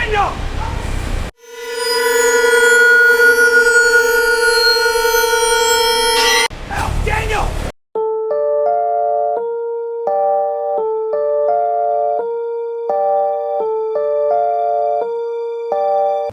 Daniel! Help, Daniel!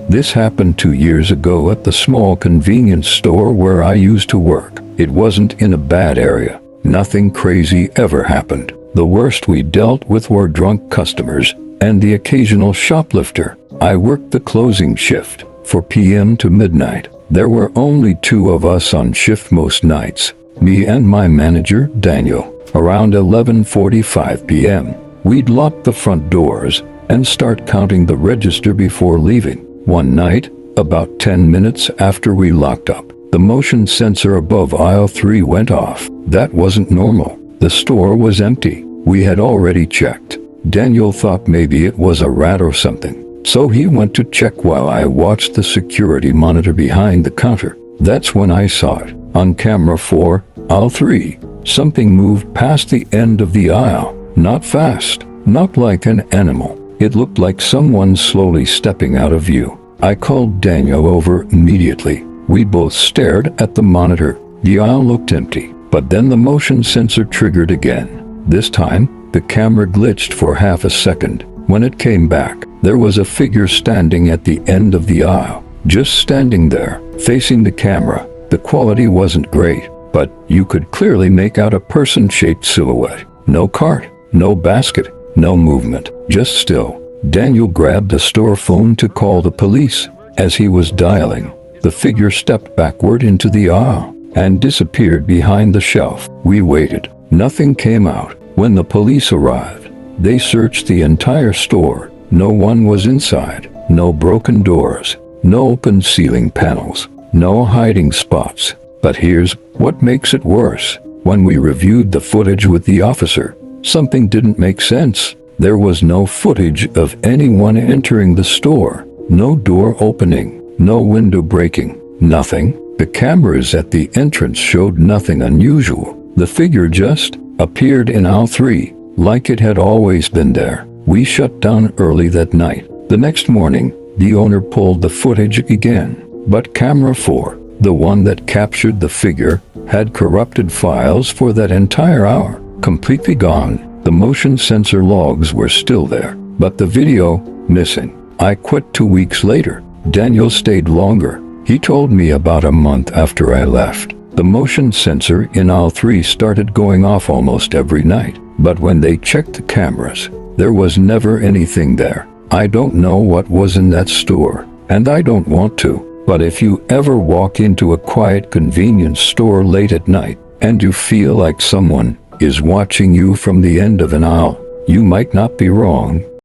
This happened 2 years ago at the small convenience store where I used to work. It wasn't in a bad area. Nothing crazy ever happened. The worst we dealt with were drunk customers and the occasional shoplifter. I worked the closing shift, 4 p.m. to midnight. There were only 2 of us on shift most nights, me and my manager, Daniel. Around 11:45 p.m., we'd lock the front doors and start counting the register before leaving. One night, about 10 minutes after we locked up, the motion sensor above aisle 3 went off. That wasn't normal. The store was empty. We had already checked. Daniel thought maybe it was a rat or something, so he went to check while I watched the security monitor behind the counter. That's when I saw it. On camera 4, aisle 3, something moved past the end of the aisle. Not fast, not like an animal. It looked like someone slowly stepping out of view. I called Daniel over immediately. We both stared at the monitor. The aisle looked empty, but then the motion sensor triggered again. This time, the camera glitched for half a second. When it came back, there was a figure standing at the end of the aisle, just standing there, facing the camera. The quality wasn't great, but you could clearly make out a person-shaped silhouette. No cart, no basket, no movement, just still. Daniel grabbed the store phone to call the police. As he was dialing, the figure stepped backward into the aisle and disappeared behind the shelf. We waited. Nothing came out. When the police arrived, they searched the entire store. No one was inside. No broken doors. No open ceiling panels. No hiding spots. But here's what makes it worse. When we reviewed the footage with the officer, something didn't make sense. There was no footage of anyone entering the store. No door opening. No window breaking. Nothing. The cameras at the entrance showed nothing unusual. The figure just appeared in aisle 3, like it had always been there. We shut down early that night. The next morning, the owner pulled the footage again. But camera 4, the one that captured the figure, had corrupted files for that entire hour. Completely gone. The motion sensor logs were still there, but the video, missing. I quit 2 weeks later. Daniel stayed longer. He told me about a month after I left. The motion sensor in aisle 3 started going off almost every night, but when they checked the cameras, there was never anything there. I don't know what was in that store, and I don't want to, but if you ever walk into a quiet convenience store late at night, and you feel like someone is watching you from the end of an aisle, you might not be wrong.